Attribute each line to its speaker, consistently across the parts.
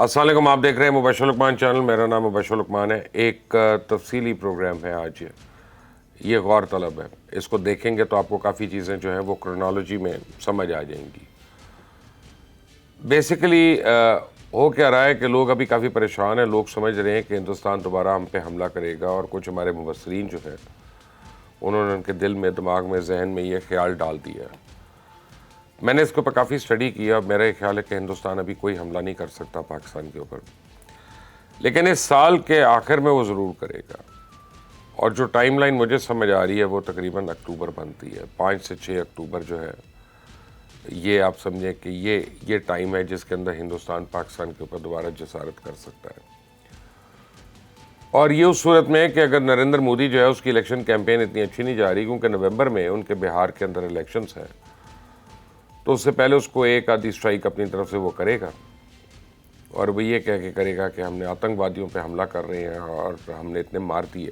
Speaker 1: السلام علیکم، آپ دیکھ رہے ہیں مبشر لقمان چینل. میرا نام مبشر لقمان ہے. ایک تفصیلی پروگرام ہے آج. یہ غور طلب ہے. اس کو دیکھیں گے تو آپ کو کافی چیزیں جو ہیں وہ کرونالوجی میں سمجھ آ جائیں گی. بیسیکلی ہو کیا رہا ہے کہ لوگ ابھی کافی پریشان ہیں. لوگ سمجھ رہے ہیں کہ ہندوستان دوبارہ ہم پہ حملہ کرے گا، اور کچھ ہمارے مبصرین جو ہیں انہوں نے ان کے دل میں، دماغ میں، ذہن میں یہ خیال ڈال دیا. میں نے اس کے اوپر کافی اسٹڈی کیا. میرا یہ خیال ہے کہ ہندوستان ابھی کوئی حملہ نہیں کر سکتا پاکستان کے اوپر، لیکن اس سال کے آخر میں وہ ضرور کرے گا. اور جو ٹائم لائن مجھے سمجھ آ رہی ہے وہ تقریباً اکتوبر بنتی ہے. 5 سے 6 اکتوبر جو ہے، یہ آپ سمجھیں کہ یہ ٹائم ہے جس کے اندر ہندوستان پاکستان کے اوپر دوبارہ جسارت کر سکتا ہے. اور یہ اس صورت میں ہے کہ اگر نریندر مودی جو ہے اس کی الیکشن کیمپین اتنی اچھی نہیں جا رہی، کیونکہ نومبر میں ان کے بہار کے اندر الیکشنز ہیں، تو اس سے پہلے اس کو ایک آدھی اسٹرائک اپنی طرف سے وہ کرے گا، اور وہ یہ کہہ کے کرے گا کہ ہم نے آتنکوادیوں پہ حملہ کر رہے ہیں اور ہم نے اتنے مار دیے،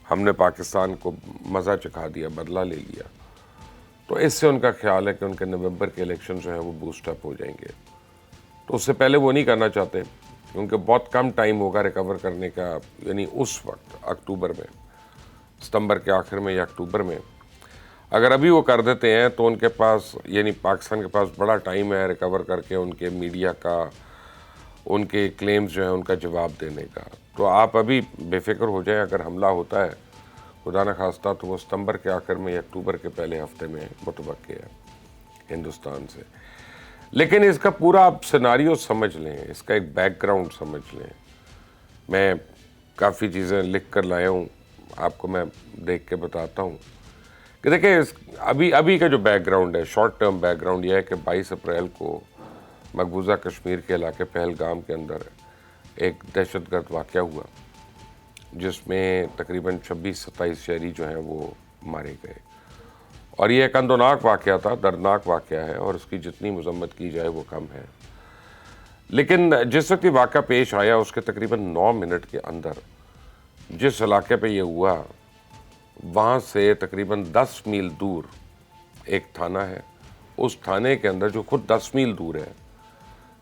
Speaker 1: ہم نے پاکستان کو مزہ چکھا دیا، بدلہ لے لیا. تو اس سے ان کا خیال ہے کہ ان کے نومبر کے الیکشن جو ہیں وہ بوسٹ اپ ہو جائیں گے. تو اس سے پہلے وہ نہیں کرنا چاہتے، کیونکہ بہت کم ٹائم ہوگا ریکور کرنے کا. یعنی اس وقت اکتوبر میں، ستمبر کے آخر میں یا اکتوبر میں اگر ابھی وہ کر دیتے ہیں تو ان کے پاس، یعنی پاکستان کے پاس بڑا ٹائم ہے ریکور کر کے ان کے میڈیا کا، ان کے کلیمز جو ہیں ان کا جواب دینے کا. تو آپ ابھی بے فکر ہو جائیں. اگر حملہ ہوتا ہے خدا نہ خواستہ تو وہ ستمبر کے آخر میں یا اکتوبر کے پہلے ہفتے میں متوقع ہے ہندوستان سے. لیکن اس کا پورا آپ سیناریو سمجھ لیں، اس کا ایک بیک گراؤنڈ سمجھ لیں. میں کافی چیزیں لکھ کر لایا ہوں، آپ کو میں دیکھ کے بتاتا ہوں کہ دیکھیں ابھی کا جو بیک گراؤنڈ ہے، شارٹ ٹرم بیک گراؤنڈ یہ ہے کہ 22 اپریل کو مقبوضہ کشمیر کے علاقے پہلگام کے اندر ایک دہشت گرد واقعہ ہوا، جس میں تقریباً 26-27 شہری جو ہیں وہ مارے گئے. اور یہ ایک اندوناک واقعہ تھا، دردناک واقعہ ہے، اور اس کی جتنی مذمت کی جائے وہ کم ہے. لیکن جس وقت یہ واقعہ پیش آیا اس کے تقریباً 9 منٹ کے اندر جس علاقے پہ یہ ہوا، وہاں سے تقریباً 10 میل دور ایک تھانہ ہے. اس تھانے کے اندر جو خود 10 میل دور ہے،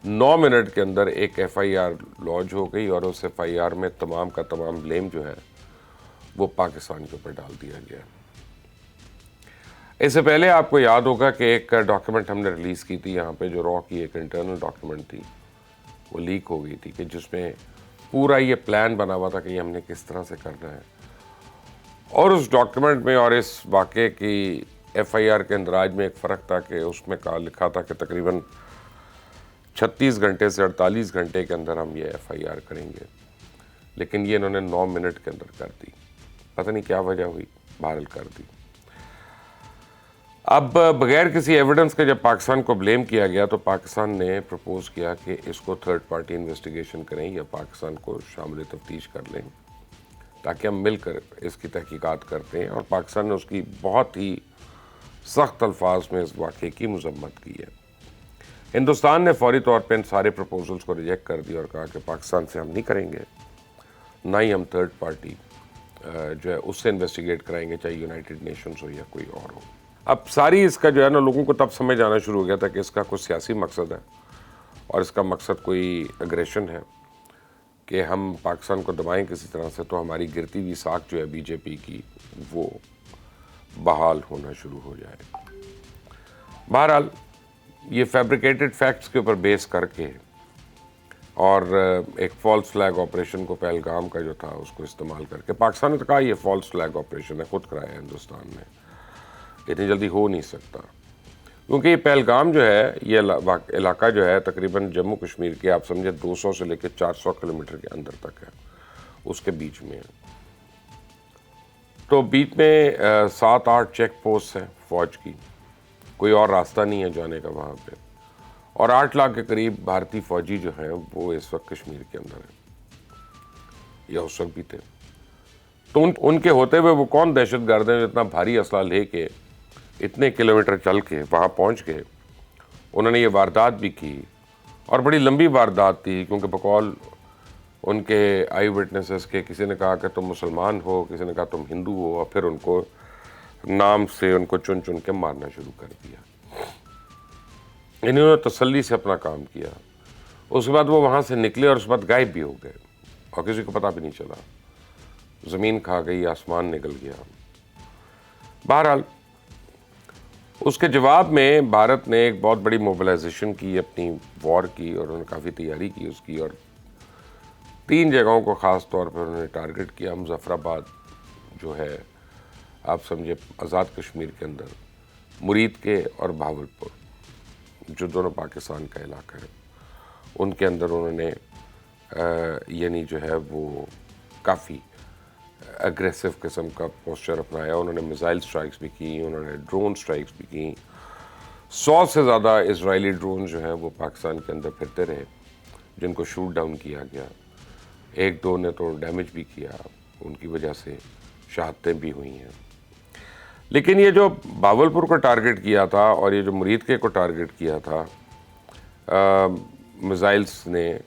Speaker 1: 9 منٹ کے اندر ایک ایف آئی آر لانچ ہو گئی، اور اس ایف آئی آر میں تمام کا تمام بلیم جو ہے وہ پاکستان کے اوپر ڈال دیا گیا. اس سے پہلے آپ کو یاد ہوگا کہ ایک ڈاکیومنٹ ہم نے ریلیز کی تھی یہاں پہ، جو را کی ایک انٹرنل ڈاکیومنٹ تھی، وہ لیک ہو گئی تھی، کہ جس میں پورا یہ پلان بنا ہوا تھا کہ یہ ہم نے کس طرح سے کرنا ہے. اور اس ڈاکیومنٹ میں اور اس واقعے کی ایف آئی آر کے اندراج میں ایک فرق تھا کہ اس میں لکھا تھا کہ تقریباً 36 گھنٹے سے 48 گھنٹے کے اندر ہم یہ ایف آئی آر کریں گے. لیکن یہ انہوں نے 9 منٹ کے اندر کر دی. پتہ نہیں کیا وجہ ہوئی، بہرحال کر دی. اب بغیر کسی ایویڈنس کے جب پاکستان کو بلیم کیا گیا تو پاکستان نے پروپوز کیا کہ اس کو تھرڈ پارٹی انویسٹیگیشن کریں یا پاکستان کو شامل تفتیش کر لیں، تاکہ ہم مل کر اس کی تحقیقات کرتے ہیں. اور پاکستان نے اس کی بہت ہی سخت الفاظ میں اس واقعے کی مذمت کی ہے. ہندوستان نے فوری طور پہ ان سارے پروپوزلز کو ریجیکٹ کر دیا اور کہا کہ پاکستان سے ہم نہیں کریں گے، نہ ہی ہم تھرڈ پارٹی جو ہے اس سے انویسٹیگیٹ کرائیں گے، چاہے یونائٹڈ نیشنز ہو یا کوئی اور ہو. اب ساری اس کا جو ہے نا، لوگوں کو تب سمجھ آنا شروع ہو گیا تھا کہ اس کا کوئی سیاسی مقصد ہے، اور اس کا مقصد کوئی اگریشن ہے کہ ہم پاکستان کو دبائیں کسی طرح سے، تو ہماری گرتی ہوئی ساکھ جو ہے بی جے پی کی وہ بحال ہونا شروع ہو جائے. بہرحال یہ فیبریکیٹڈ فیکٹس کے اوپر بیس کر کے اور ایک فالس فلیگ آپریشن کو پہلگام کا جو تھا اس کو استعمال کر کے، پاکستان نے تو کہا یہ فالس فلیگ آپریشن ہے، خود کرایا ہے ہندوستان نے، اتنی جلدی ہو نہیں سکتا. کیونکہ یہ پہلگام جو ہے، یہ علاقہ جو ہے تقریباً جموں کشمیر کے آپ سمجھے 200 سے لے کے 400 کلومیٹر کے اندر تک ہے، اس کے بیچ میں ہے. تو بیچ میں 7-8 چیک پوسٹ ہیں فوج کی، کوئی اور راستہ نہیں ہے جانے کا وہاں پہ. اور 8 لاکھ کے قریب بھارتی فوجی جو ہیں وہ اس وقت کشمیر کے اندر ہیں، یا اس وقت بھی تھے. تو ان کے ہوتے ہوئے وہ کون دہشت گرد ہیں جو اتنا بھاری اسلحہ لے کے اتنے کلومیٹر چل کے وہاں پہنچ گئے. انہوں نے یہ واردات بھی کی، اور بڑی لمبی واردات تھی، کیونکہ بقول ان کے آئی وٹنسز کے کسی نے کہا کہ تم مسلمان ہو، کسی نے کہا تم ہندو ہو، اور پھر ان کو نام سے ان کو چن چن کے مارنا شروع کر دیا. انہوں نے تسلی سے اپنا کام کیا. اس کے بعد وہ وہاں سے نکلے اور اس کے بعد غائب بھی ہو گئے اور کسی کو پتہ بھی نہیں چلا. زمین کھا گئی, آسمان نکل گیا. بہرحال اس کے جواب میں بھارت نے ایک بہت بڑی موبلائزیشن کی اپنی وار کی, اور انہوں نے کافی تیاری کی اس کی, اور 3 جگہوں کو خاص طور پر انہوں نے ٹارگٹ کیا. مظفر آباد جو ہے آپ سمجھے آزاد کشمیر کے اندر, مرید کے اور بہاولپور جو دونوں پاکستان کا علاقہ ہے, ان کے اندر انہوں نے یعنی جو ہے وہ کافی اگریسو قسم کا پوسچر اپنایا. انہوں نے میزائل سٹرائکس بھی کی, انہوں نے ڈرون سٹرائکس بھی کی. 100 سے زیادہ اسرائیلی ڈرون جو ہیں وہ پاکستان کے اندر پھرتے رہے, جن کو شوٹ ڈاؤن کیا گیا. 1-2 نے تو ڈیمیج بھی کیا, ان کی وجہ سے شہادتیں بھی ہوئی ہیں. لیکن یہ جو بہاولپور کو ٹارگٹ کیا تھا اور یہ جو مرید کے کو ٹارگٹ کیا تھا میزائلز نے,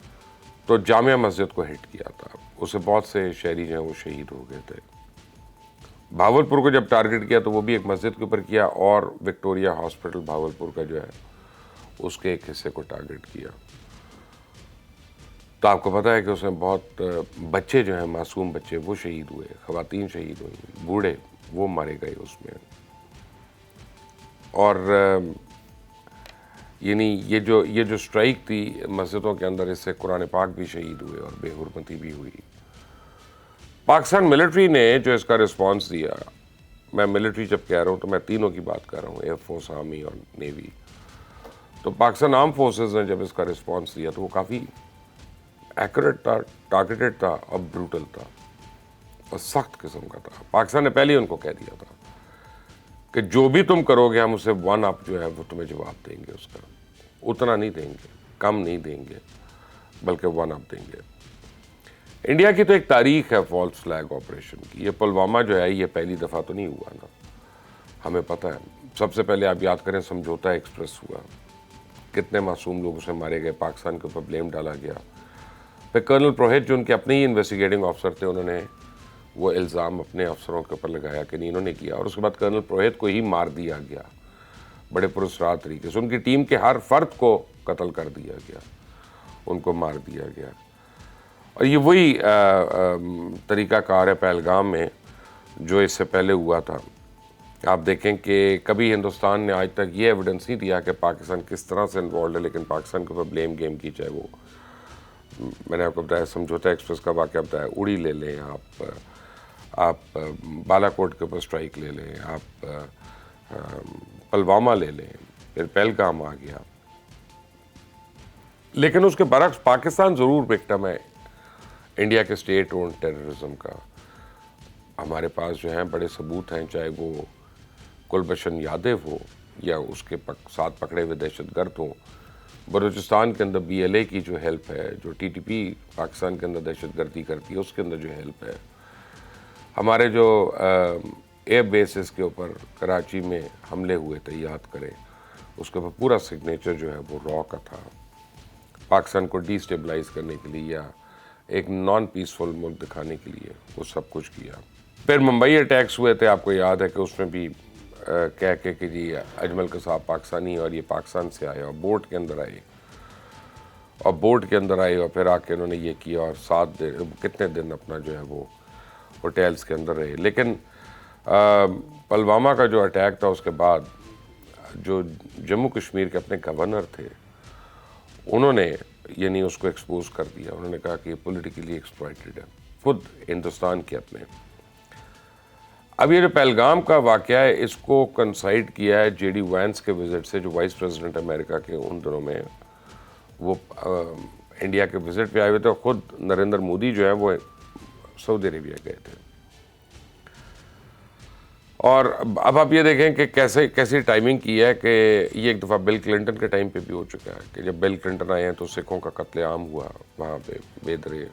Speaker 1: تو جامع مسجد کو ہٹ کیا تھا. اسے بہت سے شہری جو ہیں وہ شہید ہو گئے تھے. بہاولپور کو جب ٹارگٹ کیا تو وہ بھی ایک مسجد کے اوپر کیا, اور وکٹوریا ہاسپٹل بہاولپور کا جو ہے اس کے ایک حصے کو ٹارگٹ کیا. تو آپ کو پتہ ہے کہ اس میں بہت بچے جو ہیں, معصوم بچے, وہ شہید ہوئے, خواتین شہید ہوئیں, بوڑھے وہ مارے گئے اس میں. اور یعنی یہ جو سٹرائک تھی مسجدوں کے اندر, اس سے قرآن پاک بھی شہید ہوئے اور بے حرمتی بھی ہوئی. پاکستان ملٹری نے جو اس کا رسپانس دیا, میں ملٹری جب کہہ رہا ہوں تو میں تینوں کی بات کر رہا ہوں, ایئر فورس, آرمی اور نیوی. تو پاکستان آرم فورسز نے جب اس کا رسپانس دیا تو وہ کافی ایکوریٹ تھا, ٹارگیٹڈ تھا اور بروٹل تھا اور سخت قسم کا تھا. پاکستان نے پہلے ہی ان کو کہہ دیا تھا کہ جو بھی تم کرو گے ہم اسے 1 up جو ہے وہ تمہیں جواب دیں گے. اس کا اتنا نہیں دیں گے, کم نہیں دیں گے, بلکہ 1 up دیں گے. انڈیا کی تو ایک تاریخ ہے فالس فلیگ آپریشن کی. یہ پلوامہ جو ہے یہ پہلی دفعہ تو نہیں ہوا نا, ہمیں پتہ ہے. سب سے پہلے آپ یاد کریں سمجھوتا ایکسپریس ہوا, کتنے معصوم لوگ اسے مارے گئے, پاکستان کے اوپر بلیم ڈالا گیا. پھر کرنل پروہت جو ان کے اپنے ہی انویسٹیگیٹنگ آفسر تھے, انہوں نے وہ الزام اپنے افسروں کے اوپر لگایا کہ نہیں انہوں نے کیا, اور اس کے بعد کرنل پروہت کو ہی مار دیا گیا بڑے پراسرار طریقے سے. ان کی ٹیم کے ہر فرد کو قتل کر دیا گیا, ان کو مار دیا گیا. اور یہ وہی طریقہ کار ہے پہلگام میں جو اس سے پہلے ہوا تھا. آپ دیکھیں کہ کبھی ہندوستان نے آج تک یہ ایویڈنس نہیں دیا کہ پاکستان کس طرح سے انوالوڈ ہے, لیکن پاکستان کے اوپر بلیم گیم کی, چاہے وہ میں نے آپ کو بتایا سمجھوتا ایکسپریس کا واقعہ بتایا, اڑی لے لیں آپ بالا کوٹ کے اوپر سٹرائک لے لیں, آپ پلوامہ لے لیں, پھر پہلگام آ گیا. لیکن اس کے برعکس پاکستان ضرور وکٹم ہے انڈیا کے اسٹیٹ اون ٹیررزم کا. ہمارے پاس جو ہیں بڑے ثبوت ہیں, چاہے وہ کلبھشن یادو ہو یا اس کے ساتھ پکڑے ہوئے دہشت گرد ہوں. بلوچستان کے اندر BLA کی جو ہیلپ ہے, جو TTP پاکستان کے اندر دہشت گردی کرتی ہے, اس کے اندر جو ہیلپ ہے. ہمارے جو ایئر بیسز کے اوپر کراچی میں حملے ہوئے تھے, یاد کریں, اس کے اوپر پورا سگنیچر جو ہے وہ را کا تھا, پاکستان کو ڈی اسٹیبلائز کرنے کے لیے یا ایک نان پیسفل ملک دکھانے کے لیے وہ سب کچھ کیا. پھر ممبئی اٹیکس ہوئے تھے, آپ کو یاد ہے کہ اس میں بھی کہہ کے کہ جی اجمل قصاب پاکستانی اور یہ پاکستان سے آئے اور بوٹ کے اندر آئے اور پھر آ کے انہوں نے یہ کیا, اور 7 دن کتنے دن اپنا جو ہے وہ ہوٹیلز کے اندر رہے. لیکن پلوامہ کا جو اٹیک تھا اس کے بعد جو جموں کشمیر کے اپنے گورنر تھے, انہوں نے یعنی اس کو ایکسپوز کر دیا. انہوں نے کہا کہ یہ پولیٹیکلی ایکسپلائٹڈ ہے, خود ہندوستان کے اپنے. اب یہ جو پہلگام کا واقعہ ہے اس کو کنسائڈ کیا ہے JD وینس کے وزٹ سے, جو وائس پریزیڈنٹ امریکہ کے ان دنوں میں وہ انڈیا کے وزٹ پہ آئے ہوئے تھے. خود نریندر مودی جو ہے وہ سعودی عربیہ گئے تھے. اور اب آپ یہ دیکھیں کہ کیسی ٹائمنگ کی ہے کہ یہ ایک دفعہ بل کلنٹن کے ٹائم پہ بھی ہو چکا ہے کہ جب بل کلنٹن آئے ہیں تو سکھوں کا قتل عام ہوا وہاں پہ بے دریغ.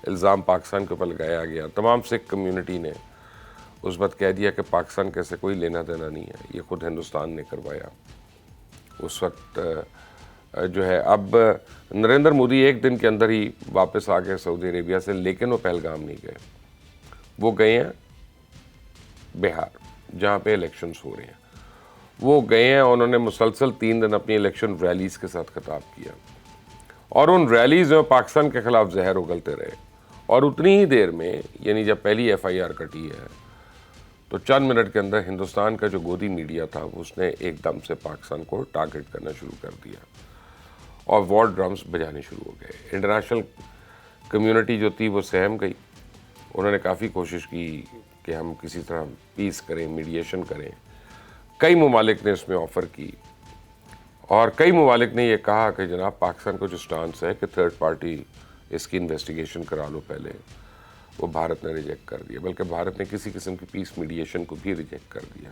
Speaker 1: الزام پاکستان کے اوپر لگایا گیا. تمام سکھ کمیونٹی نے اس وقت کہہ دیا کہ پاکستان کے سے کوئی لینا دینا نہیں ہے, یہ خود ہندوستان نے کروایا اس وقت جو ہے. اب نریندر مودی ایک دن کے اندر ہی واپس آ گئے سعودی عربیہ سے, لیکن وہ پہلگام نہیں گئے. وہ گئے ہیں بہار جہاں پہ الیکشنز ہو رہے ہیں, وہ گئے ہیں. انہوں نے مسلسل 3 دن اپنی الیکشن ریلیز کے ساتھ خطاب کیا, اور ان ریلیز میں پاکستان کے خلاف زہر اگلتے رہے، اور اتنی ہی دیر میں یعنی جب پہلی FIR کٹی ہے تو چند منٹ کے اندر ہندوستان کا جو گودی میڈیا تھا اس نے ایک دم سے پاکستان کو ٹارگٹ کرنا شروع کر دیا اور وار ڈرمز بجانے شروع ہو گئے۔ انٹرنیشنل کمیونٹی جو تھی وہ سہم گئی، انہوں نے کافی کوشش کی کہ ہم کسی طرح پیس کریں، میڈیشن کریں، کئی ممالک نے اس میں آفر کی، اور کئی ممالک نے یہ کہا کہ جناب پاکستان کو جو سٹانس ہے کہ تھرڈ پارٹی اس کی انویسٹیگیشن کرا لو پہلے، وہ بھارت نے ریجیکٹ کر دیا، بلکہ بھارت نے کسی قسم کی پیس میڈیشن کو بھی ریجیکٹ کر دیا۔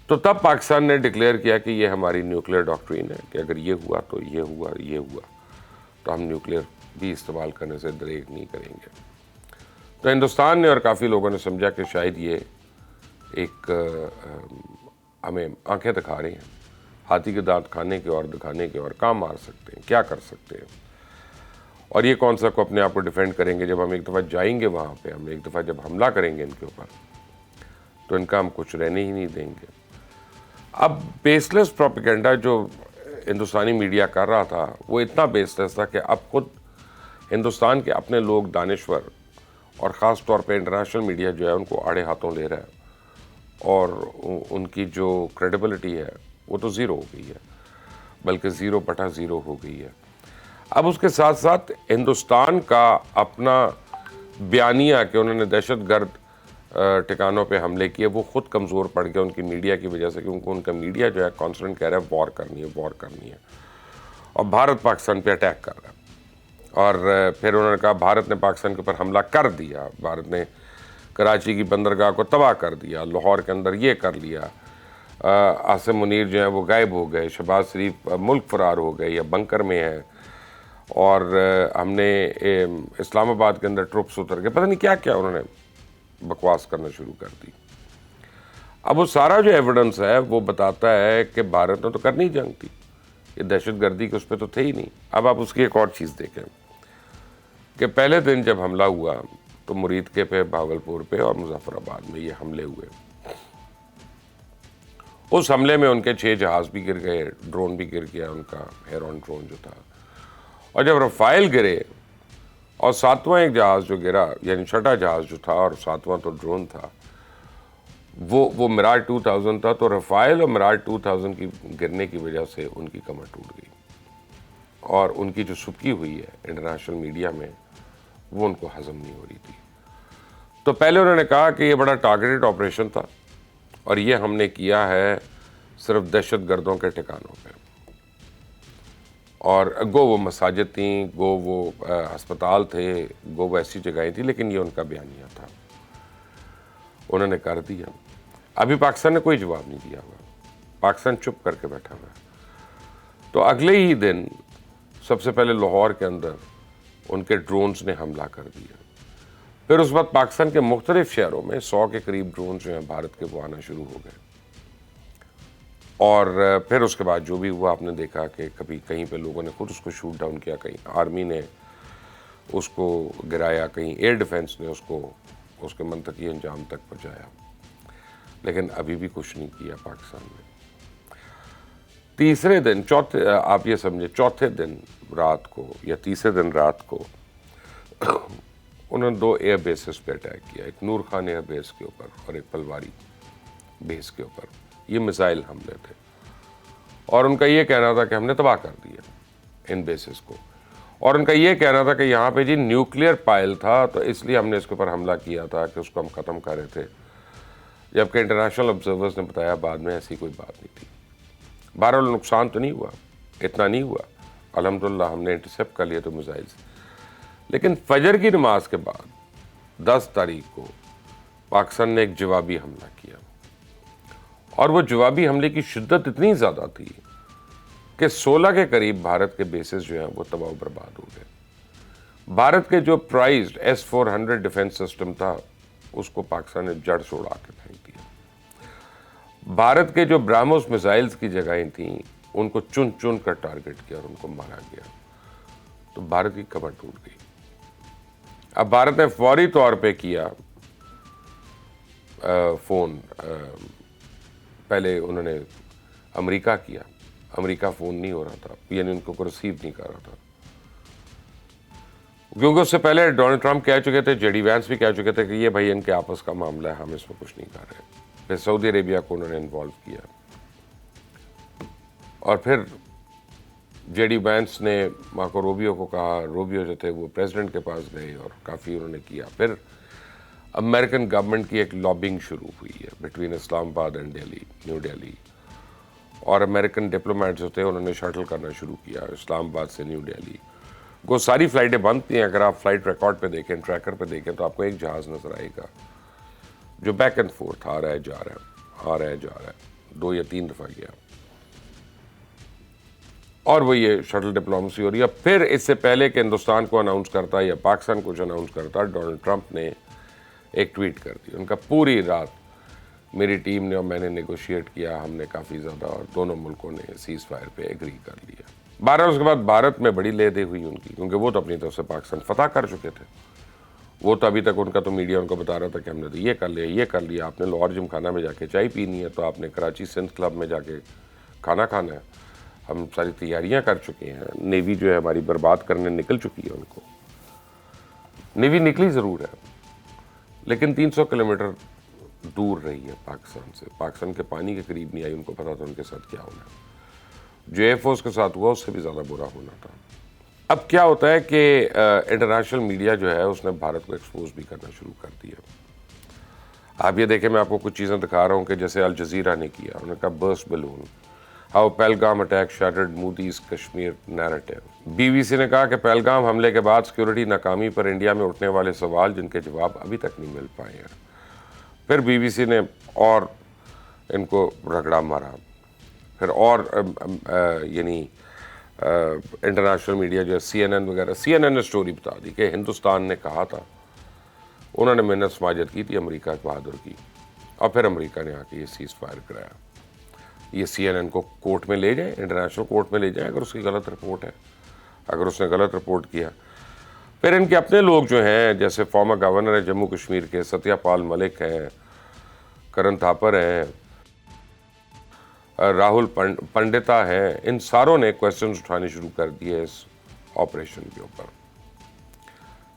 Speaker 1: تو تب پاکستان نے ڈکلیئر کیا کہ یہ ہماری نیوکلیئر ڈاکٹرین ہے کہ اگر یہ ہوا تو یہ ہوا، یہ ہوا تو ہم نیوکلیئر بھی استعمال کرنے سے دریغ نہیں کریں گے۔ تو ہندوستان نے اور کافی لوگوں نے سمجھا کہ شاید یہ ایک ہمیں آنکھیں دکھا رہے ہیں، ہاتھی کے دانت کھانے کے اور دکھانے کے، اور کام مار سکتے ہیں، کیا کر سکتے ہیں، اور یہ کون سا کو اپنے آپ کو ڈیفینڈ کریں گے۔ جب ہم ایک دفعہ جائیں گے وہاں پہ، ہم ایک دفعہ جب حملہ کریں گے ان کے اوپر، تو ان کا ہم کچھ رہنے ہی نہیں دیں گے۔ اب بیس لیس پروپیگنڈا جو ہندوستانی میڈیا کر رہا تھا وہ اتنا بیس لیس تھا کہ اب خود ہندوستان کے اپنے لوگ دانشور، اور خاص طور پہ انٹرنیشنل میڈیا جو ہے ان کو آڑے ہاتھوں لے رہا ہے، اور ان کی جو کریڈیبلٹی ہے وہ تو زیرو ہو گئی ہے، بلکہ 0/0 ہو گئی ہے۔ اب اس کے ساتھ ساتھ ہندوستان کا اپنا بیانیہ کہ انہوں نے دہشت گرد ٹھکانوں پہ حملے کیے وہ خود کمزور پڑ گیا ان کی میڈیا کی وجہ سے، کیونکہ ان کا میڈیا جو ہے کانسٹنٹ کہہ رہا ہے وار کرنی ہے، وار کرنی ہے، اور بھارت پاکستان پہ اٹیک کر رہا ہے۔ اور پھر انہوں نے کہا بھارت نے پاکستان کے اوپر حملہ کر دیا، بھارت نے کراچی کی بندرگاہ کو تباہ کر دیا، لاہور کے اندر یہ کر لیا، عاصم منیر جو ہیں وہ غائب ہو گئے، شہباز شریف ملک فرار ہو گئے یا بنکر میں ہے، اور ہم نے اسلام آباد کے اندر ٹروپس اتر گئے، پتہ نہیں کیا کیا انہوں نے بکواس کرنا شروع کر دی۔ اب وہ سارا جو ایویڈنس ہے وہ بتاتا ہے کہ بھارت نے تو کرنی جنگ تھی، یہ دہشت گردی کے اس پہ تو تھے ہی نہیں۔ اب آپ اس کی ایک اور چیز دیکھیں کہ پہلے دن جب حملہ ہوا تو مرید کے پہ، بھاگلپور پہ اور مظفر آباد میں یہ حملے ہوئے۔ اس حملے میں ان کے 6 جہاز بھی گر گئے، ڈرون بھی گر گیا ان کا، ہیرون ڈرون جو تھا، اور جب رفائل گرے اور 7واں ایک جہاز جو گرا، یعنی 6واں جہاز جو تھا اور 7واں تو ڈرون تھا، وہ مراج 2000 تھا، تو رفائل اور مراج 2000 کی گرنے کی وجہ سے ان کی کمر ٹوٹ گئی، اور ان کی جو سبکی ہوئی ہے انٹرنیشنل میڈیا میں وہ ان کو ہضم نہیں ہو رہی تھی۔ تو پہلے انہوں نے کہا کہ یہ بڑا ٹارگیٹڈ آپریشن تھا، اور یہ ہم نے کیا ہے صرف دہشت گردوں کے ٹھکانوں پہ، اور گو وہ مساجد تھیں، گو وہ ہسپتال تھے، گو وہ ایسی جگہیں تھیں، لیکن یہ ان کا بیانیہ تھا، انہوں نے کر دیا۔ ابھی پاکستان نے کوئی جواب نہیں دیا ہوا، پاکستان چپ کر کے بیٹھا ہوا ہے۔ تو اگلے ہی دن سب سے پہلے لاہور کے اندر ان کے ڈرونز نے حملہ کر دیا، پھر اس وقت پاکستان کے مختلف شہروں میں 100 کے قریب ڈرونز جو ہیں بھارت کے وہ آنا شروع ہو گئے، اور پھر اس کے بعد جو بھی ہوا آپ نے دیکھا کہ کبھی کہیں پہ لوگوں نے خود اس کو شوٹ ڈاؤن کیا، کہیں آرمی نے اس کو گرایا، کہیں ایئر ڈیفنس نے اس کے منطقی انجام تک پہنچایا، لیکن ابھی بھی کچھ نہیں کیا پاکستان نے۔ تیسرے دن، آپ یہ سمجھے چوتھے دن رات کو یا تیسرے دن رات کو انہوں نے 2 ایئر بیسز پہ اٹیک کیا، ایک نور خان ایئر بیس کے اوپر اور ایک پلواری بیس کے اوپر۔ یہ میزائل حملے تھے، اور ان کا یہ کہنا تھا کہ ہم نے تباہ کر دیا ان بیسز کو، اور ان کا یہ کہنا تھا کہ یہاں پہ جی نیوکلیئر پائل تھا تو اس لیے ہم نے اس کے اوپر حملہ کیا تھا کہ اس کو ہم ختم کر رہے تھے، جبکہ انٹرنیشنل آبزرورز نے بتایا بعد میں ایسی کوئی بات نہیں تھی۔ بہرحال نقصان تو نہیں ہوا، اتنا نہیں ہوا، الحمدللہ ہم نے انٹرسیپٹ کر لیا تو میزائل سے۔ لیکن فجر کی نماز کے بعد 10 تاریخ کو پاکستان نے ایک جوابی حملہ کیا، اور وہ جوابی حملے کی شدت اتنی زیادہ تھی کہ 16 کے قریب بھارت کے بیسز جو ہیں وہ تباہ و برباد ہو گئے۔ بھارت کے جو پرائزڈ S-400 ڈیفنس سسٹم تھا اس کو پاکستان نے جڑ سے اڑا کے پھینک دیا۔ بھارت کے جو براموس میزائلز کی جگہیں تھیں ان کو چن چن کر ٹارگٹ کیا اور ان کو مارا گیا، تو بھارت کی کمر ٹوٹ گئی۔ اب بھارت نے فوری طور پہ کیا فون، پہلے انہوں نے امریکہ کیا امریکہ فون نہیں ہو رہا تھا، یعنی ان کو ریسیو نہیں کر رہا تھا، کیونکہ اس سے پہلے ڈونلڈ ٹرمپ کہہ چکے تھے، جے ڈی وینس بھی کہہ چکے تھے کہ یہ بھائی ان کے آپس کا معاملہ ہے، ہم اس میں کچھ نہیں کر رہے۔ پھر سعودی عربیہ کو انہوں نے انوالو کیا، اور پھر جے ڈی وینس نے مارکو روبیو کو کہا، روبیو جو تھے وہ پریزیڈنٹ کے پاس گئے اور کافی انہوں نے کیا۔ پھر امریکن گورنمنٹ کی ایک لابنگ شروع ہوئی ہے بٹوین اسلام آباد اینڈ دہلی، نیو دہلی، اور امریکن ڈپلومیٹ جو تھے انہوں نے شٹل کرنا شروع کیا اسلام آباد سے نیو دہلی۔ وہ ساری فلائٹیں بند تھیں، اگر آپ فلائٹ ریکارڈ پہ دیکھیں، ٹریکر پہ دیکھیں، تو آپ کو ایک جہاز نظر آئے گا جو بیک اینڈ فورتھ آ رہا ہے جا رہا ہے، آ رہا ہے جا رہا ہے، 2 یا 3 دفعہ گیا، اور وہ یہ شٹل ڈپلومیسی ہو رہی ہے۔ پھر اس سے پہلے کہ ہندوستان کو اناؤنس کرتا یا پاکستان کچھ اناؤنس کرتا، ڈونلڈ ٹرمپ نے ایک ٹویٹ کر دی، ان کا پوری رات میری ٹیم نے اور میں نے نیگوشیٹ کیا، ہم نے کافی زیادہ، اور دونوں ملکوں نے سیز فائر پہ ایگری کر لیا۔ 12 اس کے بعد بھارت میں بڑی لے دے ہوئی ان کی، کیونکہ وہ تو اپنی طرف سے پاکستان فتح کر چکے تھے۔ وہ تو ابھی تک ان کا تو میڈیا ان کو بتا رہا تھا کہ ہم نے تو یہ کر لیا، یہ کر لیا، آپ نے لاہور جم خانہ میں جا کے چائے پینی ہے تو آپ نے کراچی سندھ کلب میں جا کے کھانا کھانا ہے، ہم ساری تیاریاں کر چکے ہیں۔ نیوی جو ہے ہماری برباد کرنے نکل چکی ہے، ان کو نیوی نکلی ضرور ہے لیکن 300 کلومیٹر دور رہی ہے پاکستان سے، پاکستان کے پانی کے قریب نہیں آئی، ان کو پتا تھا ان کے ساتھ کیا ہونا ہے۔ جو ایئر فورس کے ساتھ ہوا اس سے بھی زیادہ برا ہونا تھا۔ اب کیا ہوتا ہے کہ انٹرنیشنل میڈیا جو ہے اس نے بھارت کو ایکسپوز بھی کرنا شروع کر دیا۔ آپ یہ دیکھیں، میں آپ کو کچھ چیزیں دکھا رہا ہوں کہ جیسے الجزیرہ نے کیا، انہوں نے کہا burst balloon, how Pahalgam attack shattered Modi's Kashmir narrative. B B C نے کہا کہ پہلگام حملے کے بعد سیکیورٹی ناکامی پر انڈیا میں اٹھنے والے سوال جن کے جواب ابھی تک نہیں مل پائے ہیں۔ پھر بی بی سی نے اور ان کو رگڑا مارا، پھر اور یعنی انٹرنیشنل میڈیا جو ہے سی این این وغیرہ، سی این این نے سٹوری بتا دی کہ ہندوستان نے کہا تھا، انہوں نے منت سماجت کی تھی امریکہ بہادر کی، اور پھر امریکہ نے آ کے یہ سیز فائر کرایا۔ یہ سی این این کو کورٹ میں لے جائیں، انٹرنیشنل کورٹ میں لے جائیں اگر اس کی غلط رپورٹ ہے، اگر اس نے غلط رپورٹ کیا۔ پھر ان کے اپنے لوگ جو ہیں، جیسے فارمر گورنر ہے جموں کشمیر کے ستیہ پال ملک ہیں، کرن تھاپر ہیں، راہل پنڈتا ہیں، ان ساروں نے کویسچنز اٹھانے شروع کر دیے اس آپریشن کے اوپر۔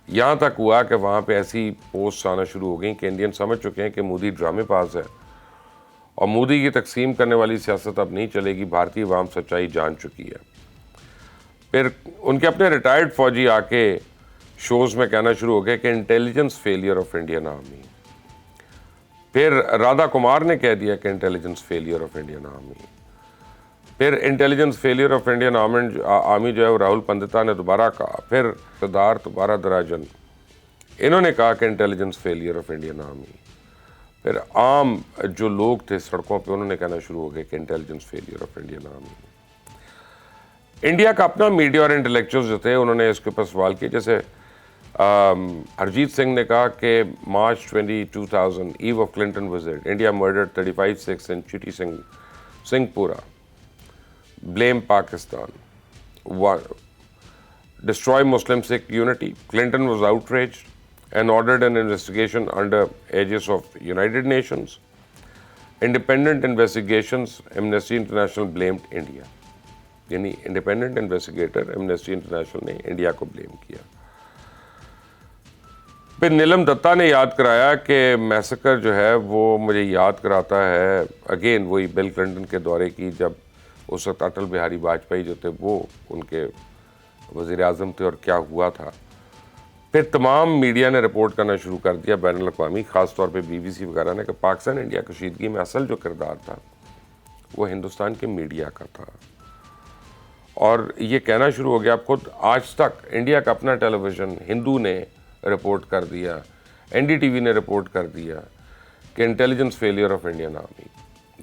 Speaker 1: یہاں تک ہوا کہ وہاں پہ ایسی پوسٹ آنا شروع ہو گئیں کہ انڈین سمجھ چکے ہیں کہ مودی ڈرامے باز ہے اور مودی کی تقسیم کرنے والی سیاست اب نہیں چلے گی، بھارتی عوام سچائی جان چکی ہے۔ پھر ان کے اپنے ریٹائرڈ فوجی آ کے شوز میں کہنا شروع ہو گئے کہ intelligence failure of Indian army. پھر رادھا کمار نے کہہ دیا کہ intelligence failure of Indian army. پھر intelligence failure of Indian army جو ہے وہ راہل پنڈتا نے دوبارہ کہا۔ پھر سردار دوبارہ دراجن، انہوں نے کہا کہ intelligence failure of Indian army. پھر عام جو لوگ تھے سڑکوں پہ انہوں نے کہنا شروع ہو گئے کہ intelligence failure of Indian army. India کا اپنا میڈیا اور انٹلیکچوئلز جو تھے انہوں نے اس کے اوپر سوال کیے، جیسے ہرجیت سنگھ نے کہا کہ مارچ 2000 ایو of Clinton visit India murdered 35 Sikhs in چٹی سنگھ پورا، blame Pakistan, destroy Muslim Sikh unity. Clinton was outraged and ordered an investigation under aegis of United Nations. Independent investigations, Amnesty International blamed India. یعنی independent investigator Amnesty international نے India کو blame کیا۔ پھر نیلم دتا نے یاد کرایا کہ میسیکر جو ہے وہ مجھے یاد کراتا ہے اگین وہی بل کلنٹن کے دورے کی، جب اس وقت اٹل بہاری واجپئی جو تھے وہ ان کے وزیر اعظم تھے اور کیا ہوا تھا۔ پھر تمام میڈیا نے رپورٹ کرنا شروع کر دیا بین الاقوامی، خاص طور پہ بی بی سی وغیرہ نے، کہ پاکستان انڈیا کشیدگی میں اصل جو کردار تھا وہ ہندوستان کے میڈیا کا تھا۔ اور یہ کہنا شروع ہو گیا، اب خود آج تک انڈیا کا اپنا ٹیلی ویژن ہندو نے رپورٹ کر دیا، این ڈی ٹی وی نے رپورٹ کر دیا کہ intelligence failure of Indian army,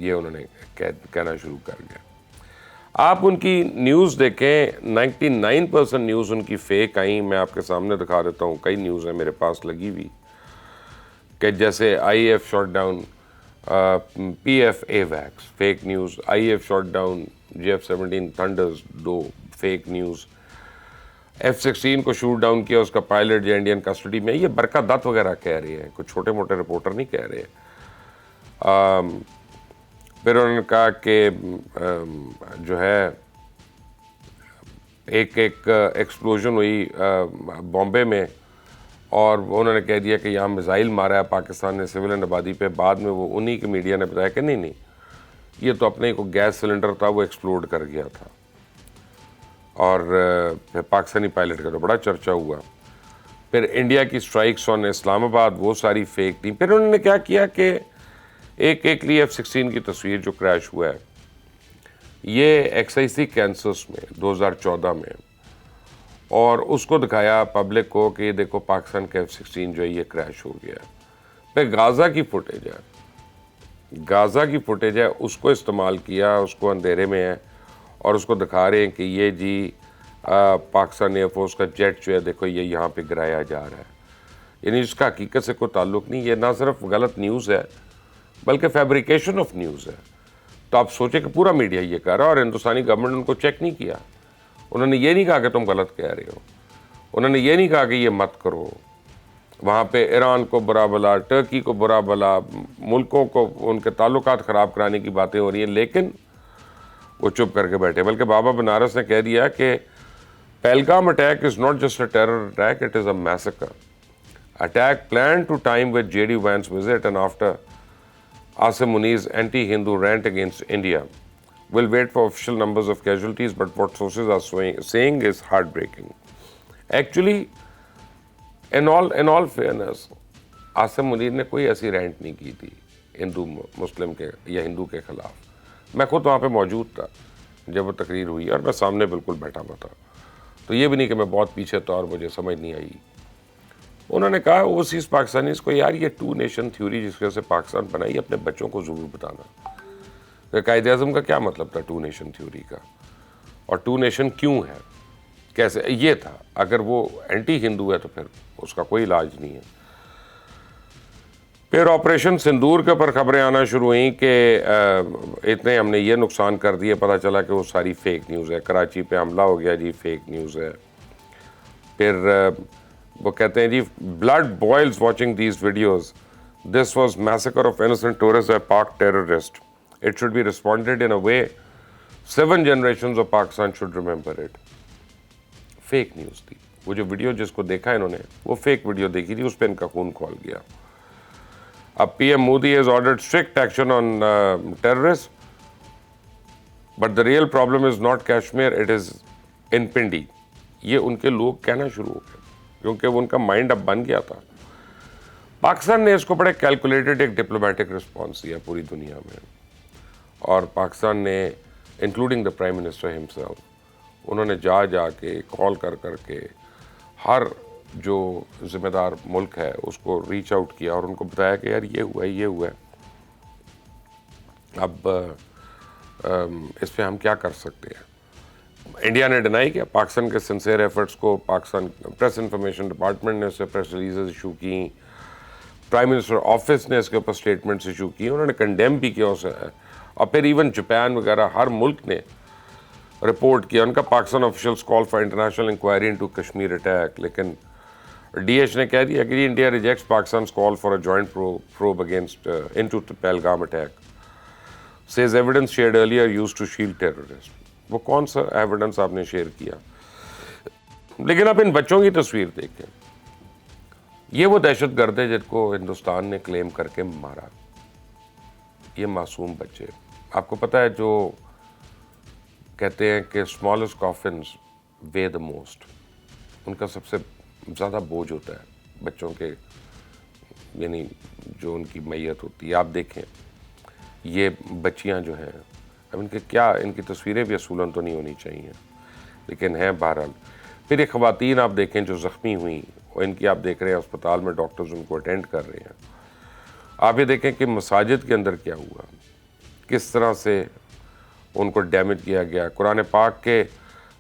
Speaker 1: یہ انہوں نے کہنا شروع کر دیا۔ آپ ان کی نیوز دیکھیں، 99% نیوز ان کی فیک آئیں۔ میں آپ کے سامنے دکھا دیتا ہوں، کئی نیوز ہیں میرے پاس لگی ہوئی، کہ جیسے I F shot down P F اے ویکس، fake news, I F shot down JF-17 thunders 2، fake news, F-16 کو شوٹ ڈاؤن کیا، اس کا پائلٹ جو انڈین کسٹڈی میں، یہ برکت دت وغیرہ کہہ رہے ہیں، کچھ چھوٹے موٹے رپورٹر نہیں کہہ رہے۔ پھر انہوں نے کہا کہ جو ہے ایک ایکسپلوژن ہوئی بامبے میں، اور انہوں نے کہہ دیا کہ یہاں میزائل مارا ہے پاکستان نے سویلین آبادی پہ. بعد میں وہ انہی کے میڈیا نے بتایا کہ نہیں یہ تو اپنے کو گیس سلنڈر تھا وہ ایکسپلوڈ کر گیا تھا. اور پھر پاکستانی پائلٹ کا تو بڑا چرچا ہوا. پھر انڈیا کی سٹرائکس آن اسلام آباد وہ ساری فیک تھیں. پھر انہوں نے کیا کیا کہ ایک لی F-16 کی تصویر جو کریش ہوا ہے یہ ایکسائز تھی کینسس میں 2014 میں، اور اس کو دکھایا پبلک کو کہ یہ دیکھو پاکستان کا F-16 جو ہے یہ کریش ہو گیا. پھر غازہ کی فوٹیج ہے اس کو استعمال کیا، اس کو اندھیرے میں ہے اور اس کو دکھا رہے ہیں کہ یہ جی پاکستان ایئر فورس کا جیٹ جو ہے دیکھو یہ یہاں پہ گرایا جا رہا ہے. یعنی اس کا حقیقت سے کوئی تعلق نہیں. یہ نہ صرف غلط نیوز ہے بلکہ فیبریکیشن آف نیوز ہے. تو آپ سوچیں کہ پورا میڈیا یہ کہہ رہا ہے اور ہندوستانی گورنمنٹ نے ان کو چیک نہیں کیا. انہوں نے یہ نہیں کہا کہ تم غلط کہہ رہے ہو، انہوں نے یہ نہیں کہا کہ یہ مت کرو. وہاں پہ ایران کو برا بلا، ٹرکی کو برا بلا، ملکوں کو ان کے تعلقات خراب کرانے کی باتیں ہو رہی ہیں، لیکن وہ چپ کر کے بیٹھے. بلکہ بابا بنارس نے کہہ دیا کہ Pahalgam attack is not just a terror attack, it is a massacre attack planned to time with J.D. Vance visit and after Asim Muni's anti-Hindu rant against India. We'll wait for official numbers of casualties, but what sources are saying is heartbreaking. Actually, in all fairness, Asim Munir نے کوئی ایسی rent نہیں کی تھی ہندو مسلم کے یا ہندو کے خلاف. میں خود وہاں پہ موجود تھا جب وہ تقریر ہوئی اور میں سامنے بالکل بیٹھا ہوا تھا. تو یہ بھی نہیں کہ میں بہت پیچھے تھا اور مجھے سمجھ نہیں آئی. انہوں نے کہا اوورسیز پاکستانیز کو یار یہ ٹو نیشن تھیوری جس کی وجہ سے پاکستان بنائی اپنے بچوں کو ضرور بتانا کہ قائد اعظم کا کیا مطلب تھا ٹو نیشن تھیوری کا، اور ٹو نیشن کیوں ہے، کیسے یہ تھا. اگر وہ اینٹی ہندو ہے تو پھر اس کا کوئی علاج نہیں ہے. پھر آپریشن سندور کے اوپر خبریں آنا شروع ہوئیں کہ اتنے ہم نے یہ نقصان کر دیے، پتہ چلا کہ وہ ساری فیک نیوز ہے. کراچی پہ حملہ ہو گیا جی، فیک نیوز ہے. پھر وہ کہتے ہیں جی blood boils watching these videos, this was massacre of innocent tourist by Pak terrorist, it should be responded in a way 7 generations of Pakistan should remember it. Fake news تھی وہ جو ویڈیو جس کو دیکھا انہوں نے وہ فیک ویڈیو دیکھی تھی، اس پہ ان کا خون کھول گیا. اب P M Modi has ordered strict action on terrorist but the real problem is not Kashmir it is in Pindi. یہ ان کے لوگ کہنا شروع ہو گئے کیونکہ وہ ان کا مائنڈ اب بن گیا تھا. پاکستان نے اس کو بڑے کیلکولیٹڈ ایک ڈپلومیٹک رسپانس دیا پوری دنیا میں، اور پاکستان نے including the prime minister himself انہوں نے جا کے کال کر کے ہر جو ذمہ دار ملک ہے اس کو ریچ آؤٹ کیا اور ان کو بتایا کہ یار یہ ہوا ہے. اب اس پہ ہم کیا کر سکتے ہیں. انڈیا نے ڈینائی کیا پاکستان کے سنسیئر ایفرٹس کو. پاکستان پریس انفارمیشن ڈپارٹمنٹ نے اس سے پریس ریلیزز ایشو کی، پرائم منسٹر آفس نے اس کے اوپر اسٹیٹمنٹس ایشو کی، انہوں نے کنڈیم بھی کیا اسے. اور پھر ایون جاپان وغیرہ ہر ملک نے رپورٹ کیا. ان کا Pakistan officials call for international inquiry into Kashmir attack, لیکن ڈی ایچ نے کہہ دیا کہ India rejects Pakistan's call for a joint probe against into Pahalgam attack. Says evidence shared earlier used to shield terrorists. وہ کون سا ایویڈنس آپ نے شیئر کیا. لیکن آپ ان بچوں کی تصویر دیکھیں، یہ وہ دہشت گرد ہے جن کو ہندوستان نے کلیم کر کے مارا. یہ معصوم بچے، آپ کو پتہ ہے جو کہتے ہیں کہ smallest coffins weigh the most، ان کا سب سے زیادہ بوجھ ہوتا ہے بچوں کے، یعنی جو ان کی میت ہوتی ہے. آپ دیکھیں یہ بچیاں جو ہیں، اب ان کی تصویریں بھی اصولاً تو نہیں ہونی چاہیے لیکن ہیں بہرحال. پھر یہ خواتین آپ دیکھیں جو زخمی ہوئیں، اور ان کی آپ دیکھ رہے ہیں اسپتال میں ڈاکٹرز ان کو اٹینڈ کر رہے ہیں. آپ یہ دیکھیں کہ مساجد کے اندر کیا ہوا، کس طرح سے ان کو ڈیمیج کیا گیا. قرآن پاک کے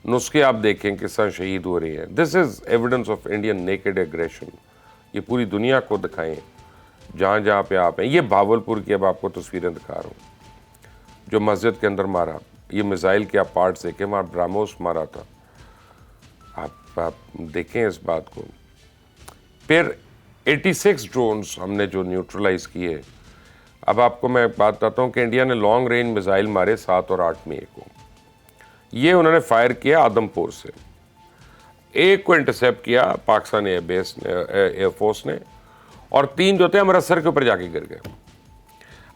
Speaker 1: نسخے آپ دیکھیں کس طرح شہید ہو رہے ہیں. This is evidence of Indian naked aggression. یہ پوری دنیا کو دکھائیں جہاں پہ آپ ہیں. یہ بھاولپور کی اب آپ کو تصویریں دکھا رہا ہوں جو مسجد کے اندر مارا. یہ میزائل کے آپ پارٹس دیکھیں، وہاں براموس مارا تھا. آپ دیکھیں اس بات کو. پھر 86 ڈرونز ہم نے جو نیوٹرلائز کیے اب آپ کو میں ایک بات بتاتا ہوں کہ انڈیا نے لانگ رینج میزائل مارے 7 اور 8 مئی کو. یہ انہوں نے فائر کیا آدم پور سے. ایک کو انٹرسیپٹ کیا پاکستان ایئر فورس نے, اور 3 جو تھے امرتسر کے اوپر جا کے گر گئے.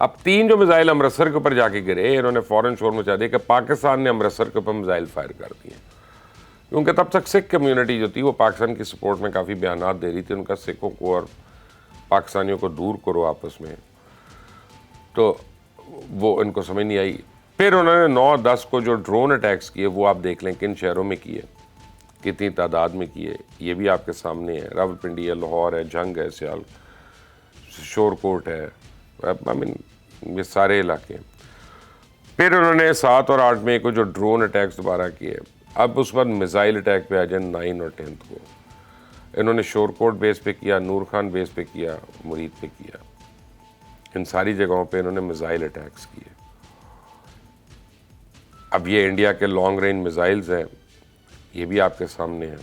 Speaker 1: اب 3 جو میزائل امرتسر کے اوپر جا کے گرے, انہوں نے فوراً شور مچا دیا کہ پاکستان نے امرتسر کے اوپر میزائل فائر کر دیے. کیونکہ تب تک سکھ کمیونٹی جو تھی وہ پاکستان کی سپورٹ میں کافی بیانات دے رہی تھی, ان کا سکھوں کو اور پاکستانیوں کو دور کرو آپس میں, تو وہ ان کو سمجھ نہیں آئی. پھر انہوں نے 9-10 کو جو ڈرون اٹیکس کیے وہ آپ دیکھ لیں کن شہروں میں کیے, کتنی تعداد میں کیے, یہ بھی آپ کے سامنے ہے. راولپنڈی ہے, لاہور ہے, جنگ ہے, سیال شور کوٹ ہے, یہ سارے علاقے. پھر انہوں نے 7 اور 8 مئی کو جو ڈرون اٹیکس دوبارہ کیے. اب اس بعد میزائل اٹیک پہ آ جائیں 9 اور 10 کو. انہوں نے شور کوٹ بیس پہ کیا, نور خان بیس پہ کیا, مرید پہ کیا. ان ساری جگہوں پہ انہوں نے میزائل اٹیکس کیے. اب یہ انڈیا کے لانگ رینج میزائلز ہیں, یہ بھی آپ کے سامنے ہیں.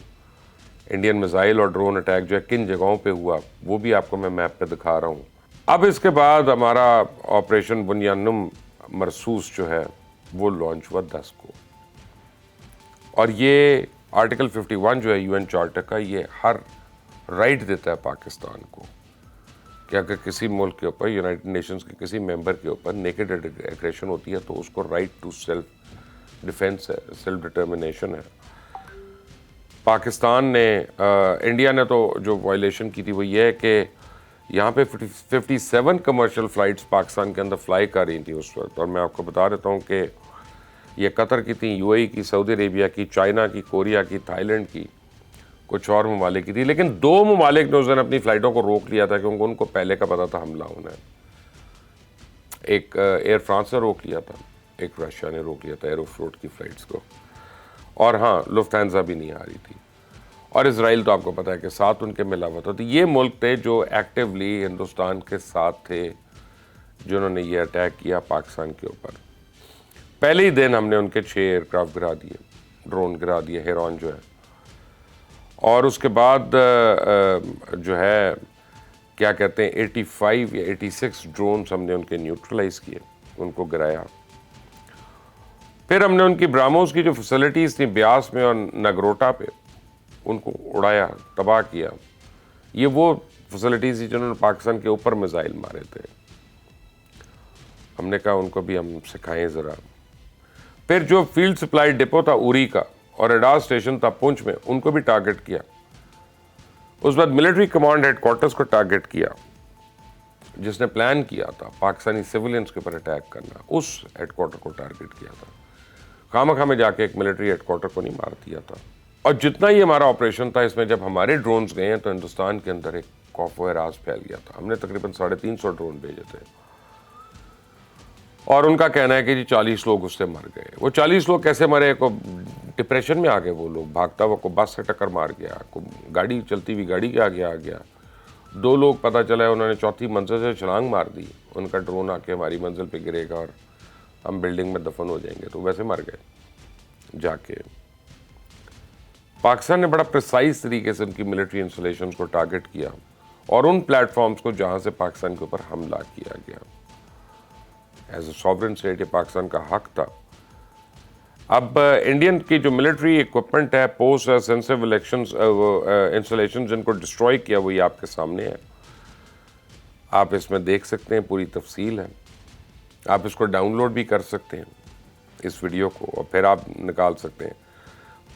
Speaker 1: انڈین میزائل اور ڈرون اٹیک جو ہے کن جگہوں پہ ہوا وہ بھی آپ کو میں میپ پہ دکھا رہا ہوں. اب اس کے بعد ہمارا آپریشن بنیانم مرسوس جو ہے وہ لانچ ہوا 10 کو. اور یہ آرٹیکل 51 جو ہے UN چارٹر کا, یہ ہر رائٹ دیتا ہے پاکستان کو کہ اگر کسی ملک کے اوپر, یونائٹڈ نیشنز کے کسی ممبر کے اوپر نیکڈ ایگریشن ہوتی ہے تو اس کو رائٹ ٹو سیلف ڈیفینس ہے, سیلف ڈٹرمنیشن ہے. پاکستان نے, انڈیا نے تو جو وائلیشن کی تھی وہ یہ ہے کہ یہاں پہ 57 کمرشل فلائٹس پاکستان کے اندر فلائی کر رہی تھیں اس وقت. اور میں آپ کو بتا دیتا ہوں کہ یہ قطر کی تھیں, UAE کی, سعودی عربیہ کی, چائنا کی, کوریا کی, تھائی لینڈ کی, کچھ اور ممالک کی تھی. لیکن 2 ممالک نے اس دن اپنی فلائٹوں کو روک لیا تھا کیونکہ ان کو پہلے کا پتا تھا حملہ ہونا ہے. ایک ایئر فرانس نے روک لیا تھا, ایک رشیا نے روک لیا تھا ایرو فلوٹ کی فلائٹس کو, اور ہاں لفٹھانسا بھی نہیں آ رہی تھی. اور اسرائیل تو آپ کو پتا ہے کہ ساتھ ان کے ملا ہوا تھا. تو یہ ملک تھے جو ایکٹیولی ہندوستان کے ساتھ تھے, جنہوں نے یہ اٹیک کیا پاکستان کے اوپر. پہلے ہی دن ہم نے ان کے 6 ایئر کرافٹ گرا دیے, ڈرون گرا دیے, ہیرون جو ہے. اور اس کے بعد جو ہے کیا کہتے ہیں 85 یا 86 ڈرونز ہم نے ان کے نیوٹرلائز کیے, ان کو گرایا. پھر ہم نے ان کی براموس کی جو فیسلٹیز تھیں بیاس میں اور نگروٹا پہ, ان کو اڑایا, تباہ کیا. یہ وہ فیسلٹیز تھی جنہوں نے پاکستان کے اوپر میزائل مارے تھے. ہم نے کہا ان کو بھی ہم سکھائیں ذرا. پھر جو فیلڈ سپلائی ڈپو تھا اوری کا اور ایڈار اسٹیشن تھا پونچھ میں, ان کو بھی ٹارگٹ کیا. اس بعد ملٹری کمانڈ ہیڈ کوارٹرز کو ٹارگٹ کیا, جس نے پلان کیا تھا پاکستانی سیولینز کے اوپر اٹیک کرنا, اس ہیڈ کوارٹر کو ٹارگٹ کیا تھا. خامہ خامہ جا کے ایک ملٹری ہیڈ کوارٹر کو نہیں مار دیا تھا. اور جتنا یہ ہمارا آپریشن تھا, اس میں جب ہمارے ڈرونز گئے ہیں تو ہندوستان کے اندر ایک خوف و ہراس پھیل گیا تھا. ہم نے تقریباً 350 ڈرون بھیجے تھے, اور ان کا کہنا ہے کہ جی 40 لوگ اس سے مر گئے. وہ 40 لوگ کیسے مرے, کو ڈپریشن میں آ گئے وہ لوگ, بھاگتا ہوا کو بس سے ٹکر مار گیا, کو گاڑی چلتی ہوئی گاڑی کے آگے آ گیا. 2 لوگ پتہ چلا ہے انہوں نے 4تھی منزل سے چھلانگ مار دی, ان کا ڈرون آ کے ہماری منزل پہ گرے گا اور ہم بلڈنگ میں دفن ہو جائیں گے, تو ویسے مر گئے جا کے. پاکستان نے بڑا پریسائز طریقے سے ان کی ملٹری انسٹالیشنز کو ٹارگٹ کیا, اور ان پلیٹ فارمز کو جہاں سے پاکستان کے اوپر حملہ کیا گیا. ایز اے سوورن اسٹیٹ یہ پاکستان کا حق تھا. اب انڈین کی جو ملٹری اکوپمنٹ ہے, پوسٹ سینسیٹیو الیکشنز انسٹالیشن جن کو ڈسٹروائے کیا, وہ یہ آپ کے سامنے ہے. آپ اس میں دیکھ سکتے ہیں, پوری تفصیل ہے. آپ اس کو ڈاؤن لوڈ بھی کر سکتے ہیں اس ویڈیو کو, اور پھر آپ نکال سکتے ہیں.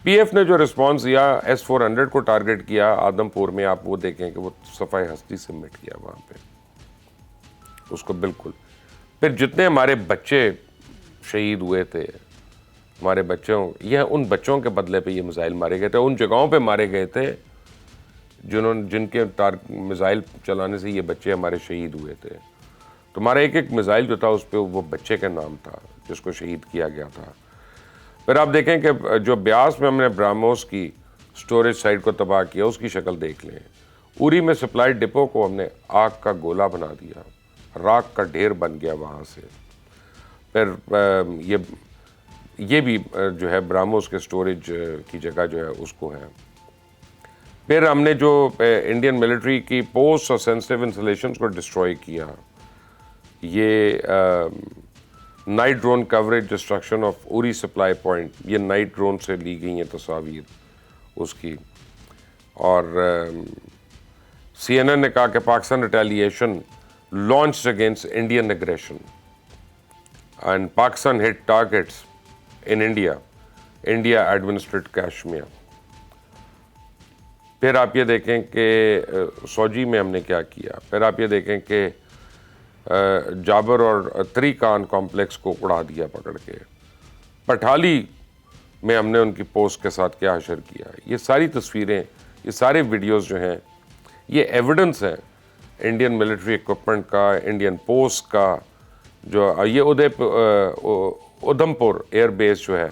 Speaker 1: پی ایف نے جو رسپانس دیا, S-400 کو ٹارگٹ کیا آدم پور میں, آپ وہ دیکھیں کہ وہ صفحہ ہستی سے مٹ گیا وہاں پہ اس کو بالکل. پھر جتنے ہمارے بچے شہید ہوئے تھے, ہمارے بچوں, یہ ان بچوں کے بدلے پہ یہ میزائل مارے گئے تھے. ان جگہوں پہ مارے گئے تھے جن کے میزائل چلانے سے یہ بچے ہمارے شہید ہوئے تھے. تو ہمارا ایک میزائل جو تھا اس پہ وہ بچے کا نام تھا جس کو شہید کیا گیا تھا. پھر آپ دیکھیں کہ جو بیاس میں ہم نے براموس کی سٹوریج سائٹ کو تباہ کیا, اس کی شکل دیکھ لیں. اوری میں سپلائی ڈپو کو ہم نے آگ کا گولہ بنا دیا, راکھ کا ڈھیر بن گیا وہاں سے. پھر یہ بھی جو ہے براموس کے سٹوریج کی جگہ جو ہے اس کو ہے. پھر ہم نے جو انڈین ملٹری کی پوسٹ اور سینسٹیو انسٹالیشنز کو ڈسٹروائے کیا, یہ night drone coverage destruction of Uri supply point, یہ نائٹ ڈرون سے لی گئی ہیں تصاویر اس کی. اور CNN نے کہا کہ Pakistan retaliation launched against Indian aggression and Pakistan hit targets in India administrate Kashmir. پھر آپ یہ دیکھیں کہ سوجی میں ہم نے کیا کیا. پھر آپ یہ دیکھیں کہ جابر اور تری کان کمپلیکس کو اڑا دیا پکڑ کے. پٹھالی میں ہم نے ان کی پوسٹ کے ساتھ کیا حشر کیا. یہ ساری تصویریں، یہ سارے ویڈیوز جو ہیں، یہ ایویڈنس ہیں انڈین ملٹری اکوپمنٹ کا، انڈین پوسٹ کا. جو یہ ادھمپور ایئر بیس جو ہے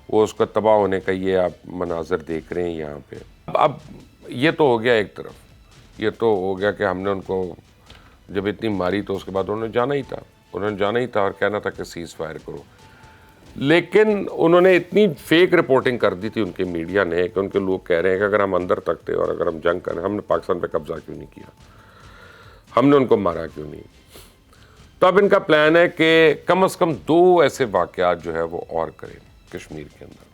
Speaker 1: وہ اس کا تباہ ہونے کا یہ آپ مناظر دیکھ رہے ہیں یہاں پہ. اب یہ تو ہو گیا ایک طرف، یہ تو ہو گیا کہ ہم نے ان کو جب اتنی ماری تو اس کے بعد انہوں نے جانا ہی تھا اور کہنا تھا کہ سیز فائر کرو. لیکن انہوں نے اتنی فیک رپورٹنگ کر دی تھی ان کے میڈیا نے کہ ان کے لوگ کہہ رہے ہیں کہ اگر ہم اندر تک تھے اور اگر ہم جنگ کریں، ہم نے پاکستان پہ قبضہ کیوں نہیں کیا، ہم نے ان کو مارا کیوں نہیں. تو اب ان کا پلان ہے کہ کم از کم 2 ایسے واقعات جو ہے وہ اور کریں کشمیر کے اندر.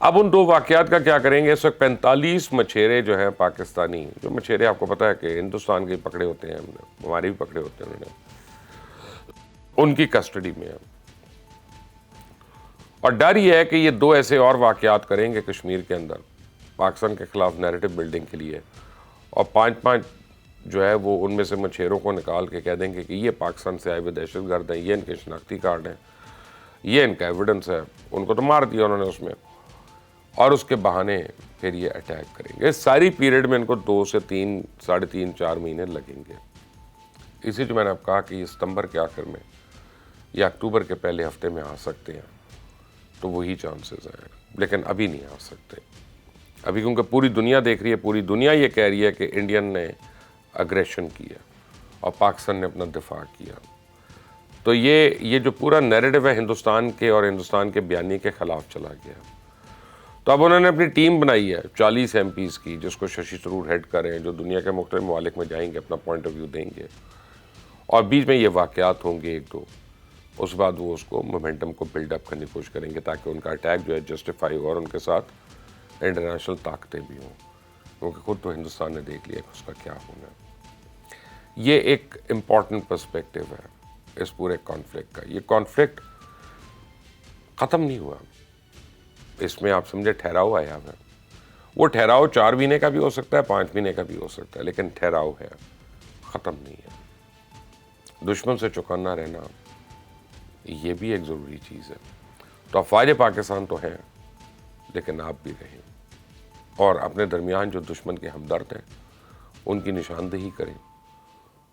Speaker 1: اب ان 2 واقعات کا کیا کریں گے؟ اس وقت 45 مچھیرے جو ہیں پاکستانی، جو مچھیرے آپ کو پتا ہے کہ ہندوستان کے پکڑے ہوتے ہیں، ہمارے بھی پکڑے ہوتے ہیں انہوں نے، ان کی کسٹڈی میں ہیں. اور ڈر یہ ہے کہ یہ 2 ایسے اور واقعات کریں گے کشمیر کے اندر پاکستان کے خلاف نیریٹو بلڈنگ کے لیے، اور 5 جو ہے وہ ان میں سے مچھیروں کو نکال کے کہہ دیں گے کہ یہ پاکستان سے آئے ہوئے دہشت گرد ہیں، یہ ان کے شناختی کارڈ ہیں، یہ ان کا ایویڈنس ہے. ان کو تو مار دیا انہوں نے اس میں، اور اس کے بہانے پھر یہ اٹیک کریں گے. اس ساری پیریڈ میں ان کو 2 سے 3 ساڑھے 3 4 مہینے لگیں گے. اسی جو میں نے اب کہا کہ یہ ستمبر کے آخر میں یا اکتوبر کے پہلے ہفتے میں آ سکتے ہیں، تو وہی چانسز ہیں. لیکن ابھی نہیں آ سکتے ابھی، کیونکہ پوری دنیا دیکھ رہی ہے، پوری دنیا یہ کہہ رہی ہے کہ انڈین نے اگریشن کیا اور پاکستان نے اپنا دفاع کیا. تو یہ جو پورا نیریٹو ہے ہندوستان کے اور ہندوستان کے بیانی کے خلاف چلا گیا. تو اب انہوں نے اپنی ٹیم بنائی ہے 40 MPs کی، جس کو ششی تھرور ہیڈ کریں، جو دنیا کے مختلف ممالک میں جائیں گے، اپنا پوائنٹ آف ویو دیں گے، اور بیچ میں یہ واقعات ہوں گے 1-2. اس بعد وہ اس کو مومنٹم کو بلڈ اپ کرنے کی کوشش کریں گے تاکہ ان کا اٹیک جو ہے جسٹیفائی ہو، اور ان کے ساتھ انٹرنیشنل طاقتیں بھی ہوں، کیونکہ خود تو ہندوستان نے دیکھ لیا کہ اس کا کیا ہونا ہے. یہ ایک امپورٹنٹ پرسپیکٹیو ہے اس پورے کانفلکٹ کا. یہ کانفلکٹ ختم نہیں ہوا، اس میں آپ سمجھے ٹھہراؤ آیا ہے. وہ ٹھہراؤ 4 مہینے کا بھی ہو سکتا ہے، 5 مہینے کا بھی ہو سکتا ہے، لیکن ٹھہراؤ ہے، ختم نہیں ہے. دشمن سے چوکنا رہنا یہ بھی ایک ضروری چیز ہے. تو افواج پاکستان تو ہیں، لیکن آپ بھی رہیں اور اپنے درمیان جو دشمن کے ہمدرد ہیں ان کی نشاندہی کریں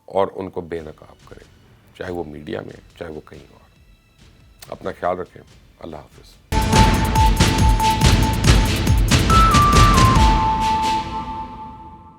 Speaker 1: اور ان کو بے نقاب کریں، چاہے وہ میڈیا میں، چاہے وہ کہیں اور. اپنا خیال رکھیں. اللہ حافظ.